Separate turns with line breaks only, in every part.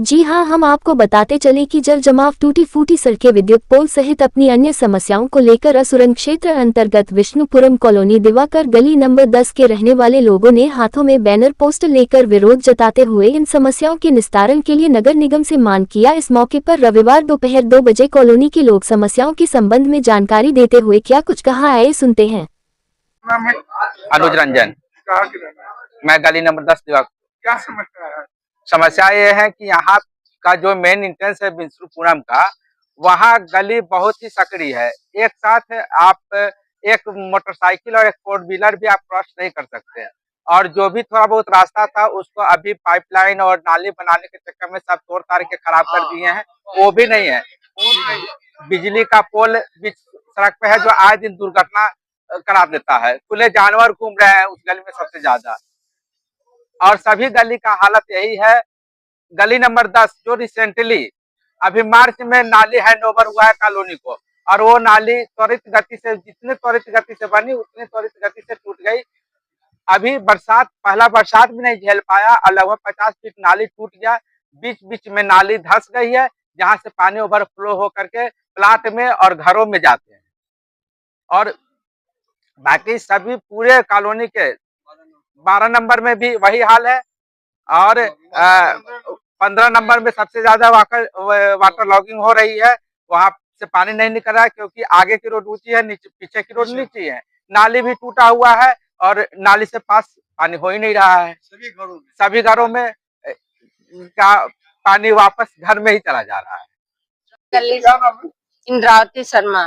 जी हां, हम आपको बताते चले कि जल जमाव, टूटी फूटी सड़कें, विद्युत पोल सहित अपनी अन्य समस्याओं को लेकर असुरन क्षेत्र अंतर्गत विष्णुपुरम कॉलोनी दिवाकर गली नंबर 10 के रहने वाले लोगों ने हाथों में बैनर पोस्टर लेकर विरोध जताते हुए इन समस्याओं के निस्तारण के लिए नगर निगम से मांग किया। इस मौके पर रविवार दोपहर 2 बजे कॉलोनी के लोग समस्याओं के संबंध में जानकारी देते हुए क्या कुछ कहा, आइए सुनते हैं।
अनुज रंजन, मैं गली नंबर 10 दिवाकर।
क्या समस्या है?
समस्या ये है कि यहाँ का जो मेन एंट्रेंस है विष्णुपुरम का, वहाँ गली बहुत ही सकड़ी है। एक साथ आप एक मोटरसाइकिल और एक फोर व्हीलर भी आप क्रॉस नहीं कर सकते। और जो भी थोड़ा बहुत रास्ता था उसको अभी पाइपलाइन और नाली बनाने के चक्कर में सब तोड़ ताड़ के खराब कर दिए हैं, वो भी नहीं है। बिजली का पोल बीच सड़क पे है जो आए दिन दुर्घटना करा देता है। खुले जानवर घूम रहे हैं उस गली में सबसे ज्यादा। और सभी गली का हालत यही है। गली नंबर 10 जो रिसेंटली अभी मार्च में नाली हैंडओवर हुआ है कॉलोनी को, और वो नाली त्वरित गति से, जितने त्वरित गति से बनी उतनी त्वरित गति से टूट गई। अभी पहला बरसात भी नहीं झेल पाया और लगभग 50 फीट नाली टूट गया। बीच बीच में नाली धंस गई है, जहां से पानी ओवरफ्लो हो करके प्लाट में और घरों में जाते हैं। और बाकी सभी पूरे कॉलोनी के 12 नंबर में भी वही हाल है। और 15 नंबर में सबसे ज्यादा वाटर लॉगिंग हो रही है। वहां से पानी नहीं निकल रहा है क्योंकि आगे की रोड ऊंची है, नीचे पीछे की रोड नीची है। नाली भी टूटा हुआ है और नाली से पास पानी हो ही नहीं रहा है। सभी घरों में का पानी वापस घर में ही चला जा रहा है।
इंद्रावती शर्मा,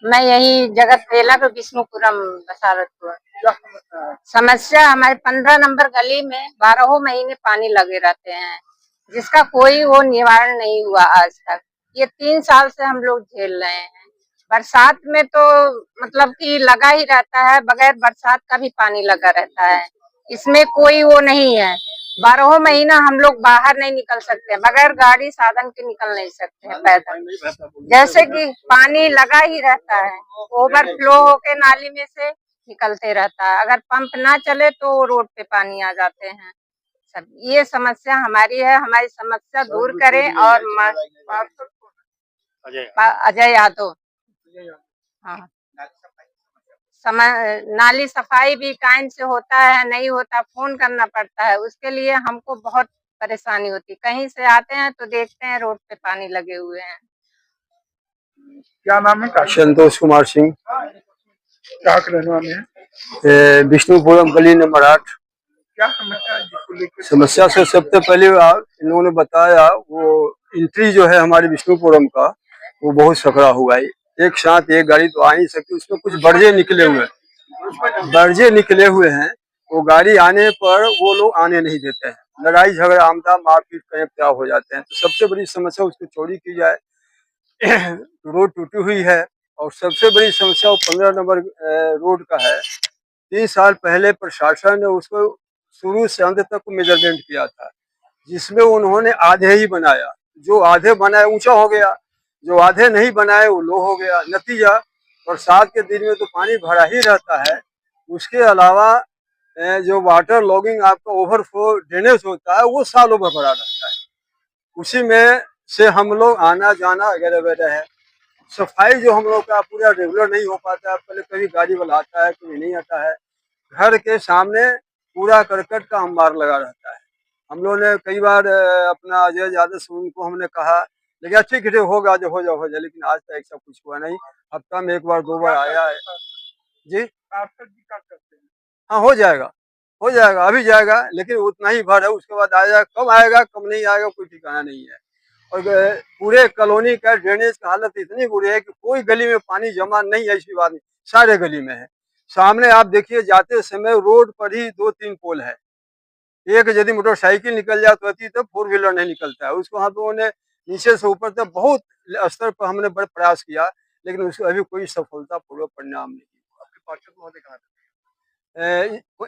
मैं यही जगत वेला पे विष्णुपुरम बसारतपुर। समस्या हमारे 15 नंबर गली में 12 महीने पानी लगे रहते हैं, जिसका कोई वो निवारण नहीं हुआ आज तक। ये 3 साल से हम लोग झेल रहे हैं। बरसात में तो मतलब कि लगा ही रहता है, बगैर बरसात का भी पानी लगा रहता है। इसमें कोई वो नहीं है। 12 महीना हम लोग बाहर नहीं निकल सकते, बगैर गाड़ी साधन के निकल नहीं सकते हैं पैदल। जैसे कि पानी लगा ही रहता है, ओवरफ्लो होके नाली में से निकलते रहता है। अगर पंप ना चले तो रोड पे पानी आ जाते हैं। सब ये समस्या हमारी है, हमारी समस्या दूर करें। और अजय यादव, हाँ, नाली सफाई भी टाइम से होता है नहीं होता, फोन करना पड़ता है, उसके लिए हमको बहुत परेशानी होती। कहीं से आते हैं तो देखते हैं रोड पे पानी लगे हुए हैं।
क्या नाम है?
संतोष कुमार सिंह,
क्या रहने वाले हैं?
विष्णुपुरम गली नंबर 8।
क्या समस्या है?
समस्या से सबसे पहले इन्होंने बताया, वो एंट्री जो है हमारे विष्णुपुरम का, वो बहुत सकड़ा हुआ है। एक साथ एक गाड़ी तो आ नहीं सकती, उसमें कुछ बर्जे निकले हुए हैं। वो गाड़ी आने पर वो लोग आने नहीं देते हैं। लड़ाई झगड़ा, आमदा मारपीट कहीं क्या हो जाते हैं। तो सबसे बड़ी समस्या उसको चौड़ी की जाए। रोड टूटी हुई है। और सबसे बड़ी समस्या वो 15 नंबर रोड का है। 3 साल पहले प्रशासन ने उसको शुरू से अंत तक मेजरमेंट किया था, जिसमें उन्होंने आधे ही बनाया। जो आधे बनाए ऊंचा हो गया, जो आधे नहीं बनाए वो लो हो गया। नतीजा बरसात के दिन में तो पानी भरा ही रहता है। उसके अलावा जो वाटर लॉगिंग आपका ओवरफ्लो ड्रेनेज होता है, वो सालों भर भरा रहता है। उसी में से हम लोग आना जाना वगैरह वगैरह है। सफाई जो हम लोग का पूरा रेगुलर नहीं हो पाता है। पहले कभी गाड़ी वाला आता है, कभी नहीं आता है। घर के सामने पूरा करकट का अंबार लगा रहता है। हम लोगों ने कई बार अपना अजय यादव से उनको हमने कहा, लेकिन ठीक है होगा, जो हो जाए, लेकिन आज तक ऐसा कुछ हुआ नहीं। हफ्ता में 1 बार 2 बार आया है जी। हाँ, हो जाएगा, अभी जाएगा, लेकिन उतना ही भर है। उसके बाद आएगा, कब आएगा कब नहीं आएगा कोई ठिकाना नहीं है। और पूरे कॉलोनी का ड्रेनेज का हालत इतनी बुरी है कि कोई गली में पानी जमा नहीं है, ऐसी बात नहीं, सारे गली में है। सामने आप देखिए, जाते समय रोड पर ही 2-3 पोल है। एक यदि मोटरसाइकिल निकल जाए तो अति, तो 4 व्हीलर नहीं निकलता है। उसको हम लोगों ने नीचे से ऊपर तक बहुत स्तर पर हमने बड़ा प्रयास किया, लेकिन उसको अभी कोई सफलतापूर्वक परिणाम नहीं। आपके पार्षद महोदय कहाँ थे?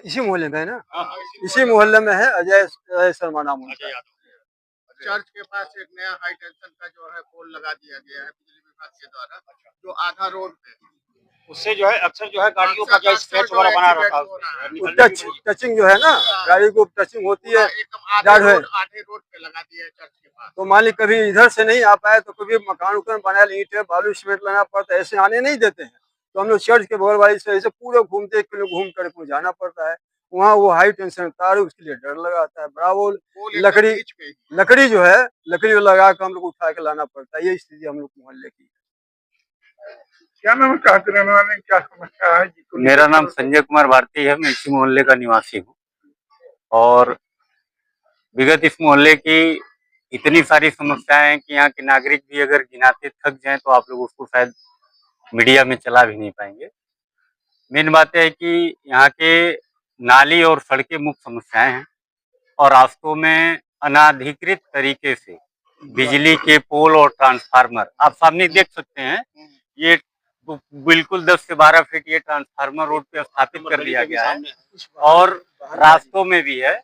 इसी मोहल्ले में है ना, इसी मोहल्ले में है। अजय शर्मा नाम है।
चर्च के पास एक नया हाई टेंशन का जो है पोल लगा दिया गया है बिजली विभाग के द्वारा, जो आधा रोड पे
उससे जो है अक्सर जो है गाड़ियों का जो स्क्रैच वगैरह बना रहता है।
टचिंग जो है ना, गाड़ी को टचिंग होती है,
एकदम आधे रोड पे लगा दिया है चर्च के पास।
तो मान ली कभी इधर से नहीं आ पाए तो कभी मकान उकान बनाया, ईंट बालू सीमेंट लाना पड़ता है, ऐसे आने नहीं देते हैं। तो हम लोग चर्च के बगल वाली से ऐसे पूरे घूमते 1 किलो घूम कर को जाना पड़ता है। वहाँ वो हाई टेंशन तार है, उसके लिए डर लगाता है। बड़ा वो लकड़ी लकड़ी जो है, लकड़ी लगा कर हम लोग उठा के लाना पड़ता है। ये स्थिति हम लोग मोहल्ले की।
क्या नाम है, कहाँ के रहने वाले हैं, क्या समस्या है जी?
मेरा नाम संजय कुमार भारती है, मैं इसी मोहल्ले का निवासी हूँ। और विगत इस मोहल्ले की इतनी सारी समस्याएं हैं कि यहाँ के नागरिक भी अगर गिनाते थक जाएं तो आप लोग उसको शायद मीडिया में चला भी नहीं पाएंगे। मेन बात है कि यहाँ के नाली और सड़कें मुख्य समस्याएं हैं और रास्तों में अनाधिकृत तरीके से बिजली के पोल और ट्रांसफार्मर आप सामने देख सकते हैं। ये बिल्कुल 10 से 12 फीट ये ट्रांसफार्मर रोड पे स्थापित कर दिया गया है और रास्तों में भी है।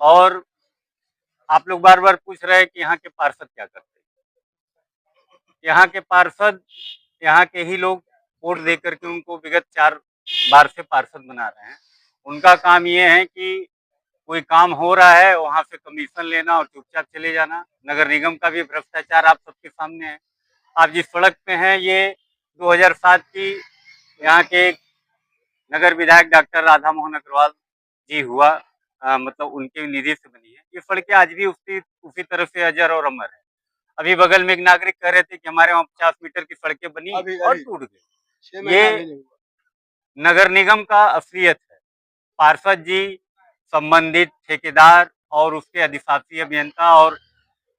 और आप लोग बार बार पूछ रहे हैं कि यहाँ के पार्षद क्या करते हैं। यहाँ के पार्षद यहाँ के ही लोग वोट दे करके उनको विगत 4 बार से पार्षद बना रहे हैं। उनका काम ये है कि कोई काम हो रहा है वहां से कमीशन लेना और चुपचाप चले जाना। नगर निगम का भी भ्रष्टाचार आप सबके सामने है। आप जिस सड़क पे हैं ये 2007 की यहाँ के नगर विधायक डॉक्टर राधा मोहन अग्रवाल जी हुआ मतलब उनके निधि से बनी है। ये सड़कें आज भी उसी तरह से अजर और अमर है। अभी बगल में एक नागरिक कह रहे थे कि हमारे वहाँ 50 मीटर की सड़कें बनी और टूट गई। ये नगर निगम का असलियत है। पार्षद जी संबंधित ठेकेदार और उसके अधिशासी अभियंता और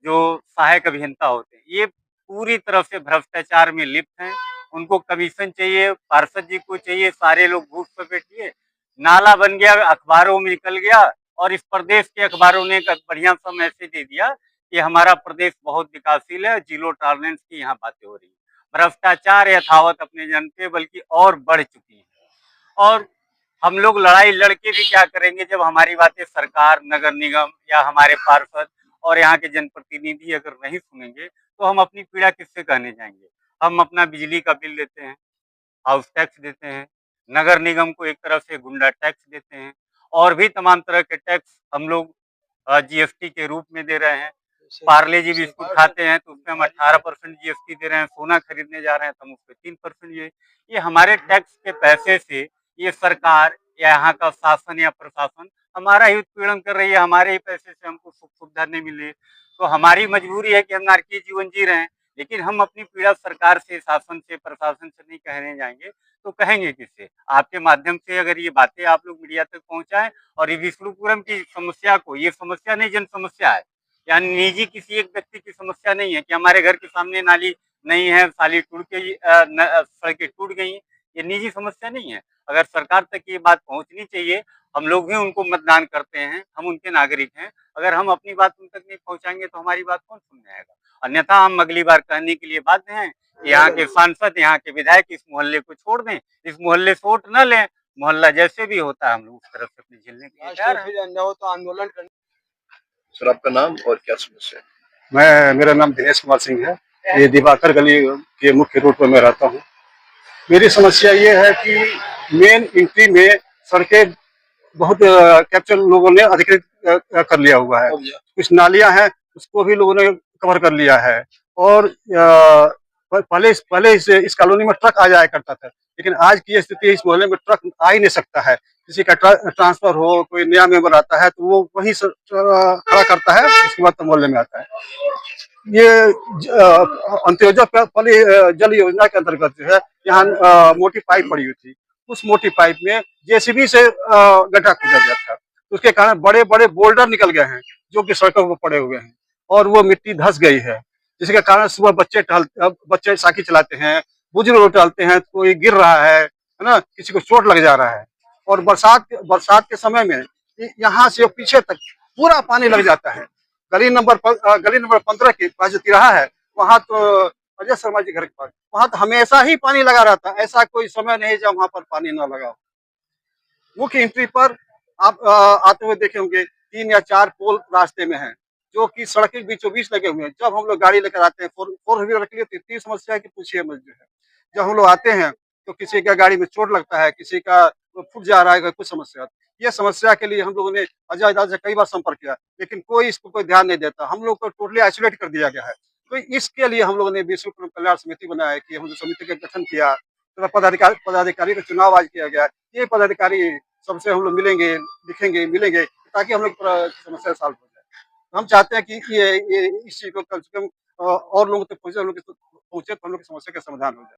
जो सहायक अभियंता होते हैं ये पूरी तरह से भ्रष्टाचार में लिप्त हैं। उनको कमीशन चाहिए, पार्षद जी को चाहिए, सारे लोग घूस पे बैठिए। नाला बन गया, अखबारों में निकल गया और इस प्रदेश के अखबारों ने एक बढ़िया सा मैसेज दे दिया कि हमारा प्रदेश बहुत विकासशील है, जीरो टॉलरेंस की यहाँ बातें हो रही है। भ्रष्टाचार यथावत अपने जन पे बल्कि और बढ़ चुकी है। और हम लोग लड़ाई लड़के भी क्या करेंगे जब हमारी बातें सरकार, नगर निगम या हमारे पार्षद और यहाँ के जनप्रतिनिधि अगर नहीं सुनेंगे तो हम अपनी पीड़ा किससे कहने जाएंगे। हम अपना बिजली का बिल देते हैं, हाउस टैक्स देते हैं, नगर निगम को एक तरफ से गुंडा टैक्स देते हैं और भी तमाम तरह के टैक्स हम लोग जीएसटी के रूप में दे रहे हैं। पार्ले जी बिस्कुट खाते हैं तो उसमें हम 18% जीएसटी दे रहे हैं। सोना खरीदने जा रहे हैं तो हम उस पर 3% ये हमारे टैक्स के पैसे से ये सरकार या यहाँ का शासन या प्रशासन हमारा ही उत्पीड़न कर रही है। हमारे ही पैसे से हमको सुख सुविधा नहीं मिले तो हमारी मजबूरी है कि हम नारकीय जीवन जी रहे हैं। लेकिन हम अपनी पीड़ा सरकार से, शासन से, प्रशासन से नहीं कहने जाएंगे तो कहेंगे किससे। आपके माध्यम से अगर ये बातें आप लोग मीडिया तक पहुंचाएं और ये विष्णुपुरम की समस्या को, ये समस्या नहीं जन समस्या है, यानी निजी किसी एक व्यक्ति की समस्या नहीं है कि हमारे घर के सामने नाली नहीं है, साली टूट के सड़कें टूट गई, ये निजी समस्या नहीं है। अगर सरकार तक ये बात पहुंचनी चाहिए, हम लोग भी उनको मतदान करते हैं, हम उनके नागरिक हैं। अगर हम अपनी बात उन तक नहीं पहुंचाएंगे तो हमारी बात कौन सुनने आएगा। अन्यथा हम अगली बार कहने के लिए बाध्य हैं कि यहाँ के सांसद, यहाँ के विधायक इस मोहल्ले को छोड़ दें, इस मोहल्ले से वोट न लें। मोहल्ला जैसे भी होता है हम लोग उस तरफ से अपने झेलने के लिए तैयार हैं।
आंदोलन करने।
सर आपका नाम और क्या समस्या है?
मेरा नाम दिनेश कुमार सिंह है। ये दिवाकर गली के मुख्य रोड पर मैं रहता हूँ। मेरी समस्या ये है कि मेन एंट्री में सड़कें बहुत कैप्चर लोगों ने अधिकृत कर लिया हुआ है। कुछ नालियां हैं उसको भी लोगों ने कवर कर लिया है। और पहले इस कॉलोनी में ट्रक आ जाया करता था, लेकिन आज की स्थिति इस मोहल्ले में ट्रक आ ही नहीं सकता है। किसी का ट्रांसफर हो, कोई नया मेंबर आता है तो वो वहीं खड़ा करता है, उसके बाद तो मोहल्ले में आता है। ये अंत्योदय जल योजना के अंतर्गत जो है यहाँ मोटी पाइप पड़ी हुई थी। उस मोटी पाइप में जेसीबी से गड्ढा खोदा गया था, उसके कारण बड़े बड़े बोल्डर निकल गए हैं जो कि सड़कों पर पड़े हुए हैं और वो मिट्टी धंस गई है, जिसके कारण सुबह बच्चे साइकिल चलाते हैं, बुजुर्ग लोग टहलते हैं, कोई गिर रहा है ना, किसी को चोट लग जा रहा है। और बरसात के समय में यहाँ से पीछे तक पूरा पानी लग जाता है। गली नंबर 15 के पास जो तिराहा है वहाँ तो अजय शर्मा जी घर के पास, वहाँ तो हमेशा ही पानी लगा रहता है। ऐसा कोई समय नहीं जब वहाँ पर पानी न लगा हो। मुख्य एंट्री पर आप आते हुए देखे होंगे 3 या 4 पोल रास्ते में हैं जो कि सड़क के बीचों बीच लगे हुए हैं। जब हम लोग गाड़ी लेकर आते हैं फोर व्हीलर के लिए तो इतनी समस्या है कि पूछिए मत। जो है जब हम लोग आते हैं तो किसी का गाड़ी में चोट लगता है, किसी का फूट जा रहा है, कुछ समस्या। ये समस्या के लिए हम लोगों ने अजय से कई बार संपर्क किया, लेकिन कोई इस पर कोई ध्यान नहीं देता। हम लोग को टोटली आइसोलेट कर दिया गया है। तो इसके लिए हम लोगों ने विश्वकर्म कल्याण समिति बनाया है कि हम लोग समिति का गठन किया, तथा पदाधिकारी का चुनाव आज किया गया। ये पदाधिकारी सबसे हम लोग मिलेंगे, लिखेंगे, मिलेंगे, ताकि हम लोग समस्या सॉल्व हो जाए। हम चाहते हैं कि ये इस चीज को कम से कम और लोगों तक पहुंचे, हम लोग पहुंचे तो हम लोग की समस्या का समाधान हो जाए।